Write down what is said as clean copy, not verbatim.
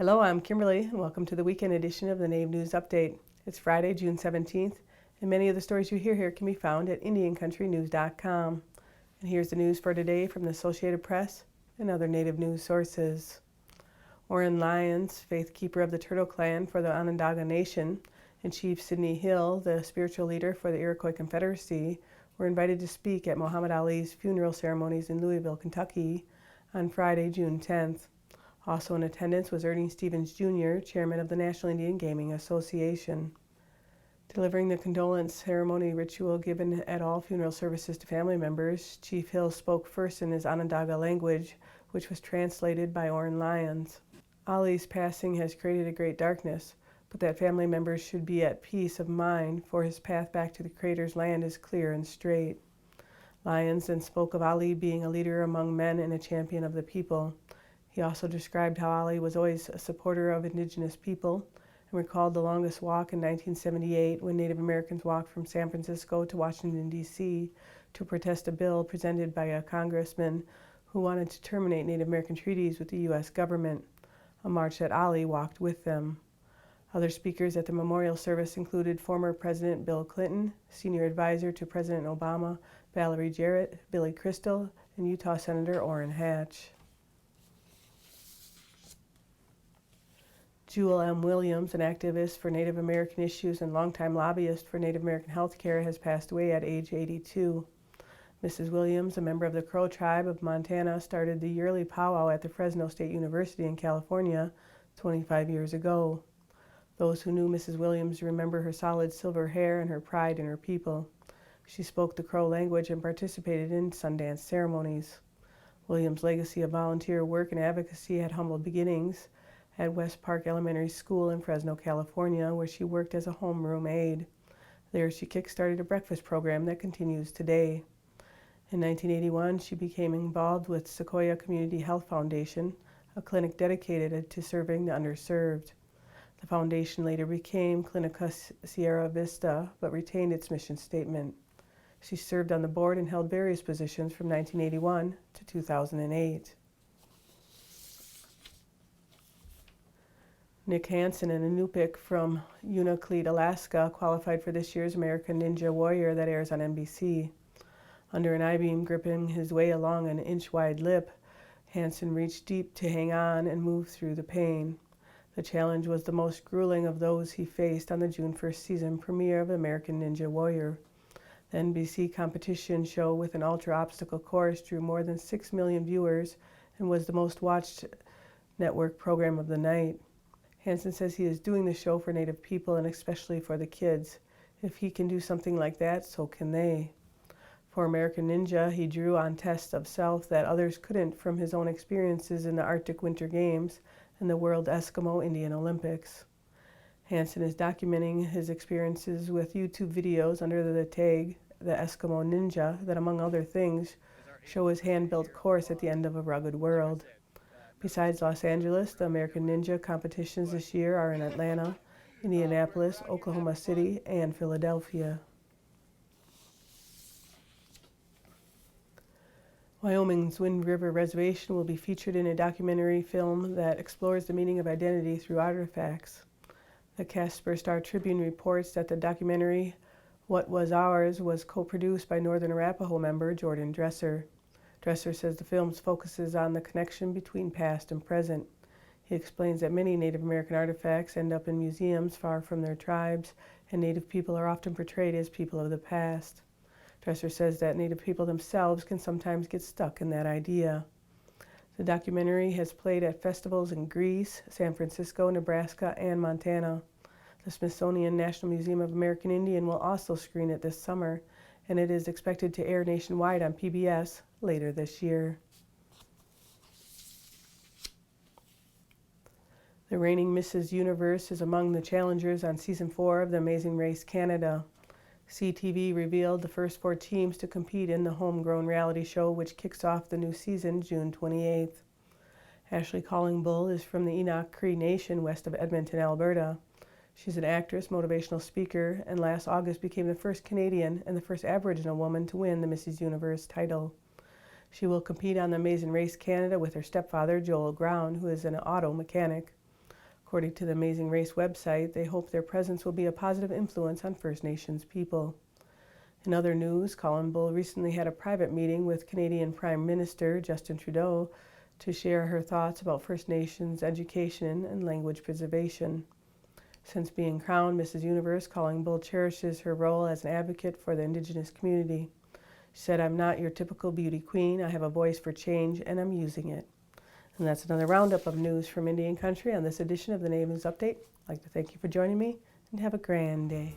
Hello, I'm Kimberly, and welcome to the weekend edition of the Native News Update. It's Friday, June 17th, and many of the stories you hear here can be found at IndianCountryTV.com. And here's the news for today from the Associated Press and other Native news sources. Oren Lyons, faith keeper of the Turtle Clan for the Onondaga Nation, and Chief Sidney Hill, the spiritual leader for the Iroquois Confederacy, were invited to speak at Muhammad Ali's funeral ceremonies in Louisville, Kentucky on Friday, June 10th. Also in attendance was Ernie Stevens, Jr., chairman of the National Indian Gaming Association. Delivering the condolence ceremony ritual given at all funeral services to family members, Chief Hill spoke first in his Onondaga language, which was translated by Oren Lyons. Ali's passing has created a great darkness, but that family members should be at peace of mind, for his path back to the Creator's land is clear and straight. Lyons then spoke of Ali being a leader among men and a champion of the people. He also described how Ali was always a supporter of indigenous people and recalled the longest walk in 1978 when Native Americans walked from San Francisco to Washington, D.C. to protest a bill presented by a congressman who wanted to terminate Native American treaties with the U.S. government, a march that Ali walked with them. Other speakers at the memorial service included former President Bill Clinton, senior advisor to President Obama, Valerie Jarrett, Billy Crystal, and Utah Senator Orrin Hatch. Jewell Williams, an activist for Native American issues and longtime lobbyist for Native American health care, has passed away at age 82. Mrs. Williams, a member of the Crow tribe of Montana, started the yearly powwow at the Fresno State University in California 25 years ago. Those who knew Mrs. Williams remember her solid silver hair and her pride in her people. She spoke the Crow language and participated in Sundance ceremonies. Williams' legacy of volunteer work and advocacy had humble beginnings at West Park Elementary School in Fresno, California, where she worked as a homeroom aide. There she kick-started a breakfast program that continues today. In 1981, she became involved with Sequoia Community Health Foundation, a clinic dedicated to serving the underserved. The foundation later became Clinica Sierra Vista, but retained its mission statement. She served on the board and held various positions from 1981 to 2008. Nick Hansen, an Inupiaq from Inupiaq, Alaska, qualified for this year's American Ninja Warrior that airs on NBC. Under an I-beam gripping his way along an inch-wide lip, Hansen reached deep to hang on and move through the pain. The challenge was the most grueling of those he faced on the June 1st season premiere of American Ninja Warrior. The NBC competition show with an ultra-obstacle course drew more than 6 million viewers and was the most watched network program of the night. Hansen says he is doing the show for Native people and especially for the kids. If he can do something like that, so can they. For American Ninja, he drew on tests of self that others couldn't from his own experiences in the Arctic Winter Games and the World Eskimo Indian Olympics. Hansen is documenting his experiences with YouTube videos under the tag The Eskimo Ninja that, among other things, show his hand-built course at the end of a rugged world. Besides Los Angeles, the American Ninja competitions this year are in Atlanta, Indianapolis, Oklahoma City, and Philadelphia. Wyoming's River Reservation will be featured in a documentary film that explores the meaning of identity through artifacts. The Casper Star-Tribune reports that the documentary, What Was Ours, was co-produced by Northern Arapaho member Jordan Dresser. Dresser says the film focuses on the connection between past and present. He explains that many Native American artifacts end up in museums far from their tribes, and Native people are often portrayed as people of the past. Dresser says that Native people themselves can sometimes get stuck in that idea. The documentary has played at festivals in Greece, San Francisco, Nebraska, and Montana. The Smithsonian National Museum of American Indian will also screen it this summer, and it is expected to air nationwide on PBS later this year. The reigning Mrs. Universe is among the challengers on Season 4 of The Amazing Race Canada. CTV revealed the first 4 teams to compete in the homegrown reality show, which kicks off the new season June 28th. Ashley Callingbull is from the Inupiaq Cree Nation west of Edmonton, Alberta. She's an actress, motivational speaker, and last August became the first Canadian and the first Aboriginal woman to win the Mrs. Universe title. She will compete on The Amazing Race Canada with her stepfather, Joel Ground, who is an auto mechanic. According to the Amazing Race website, they hope their presence will be a positive influence on First Nations people. In other news, Colin Bull recently had a private meeting with Canadian Prime Minister Justin Trudeau to share her thoughts about First Nations education and language preservation. Since being crowned Mrs. Universe, Colin Bull cherishes her role as an advocate for the Indigenous community. She said, "I'm not your typical beauty queen. I have a voice for change, and I'm using it." And that's another roundup of news from Indian Country on this edition of the Native News Update. I'd like to thank you for joining me, and have a grand day.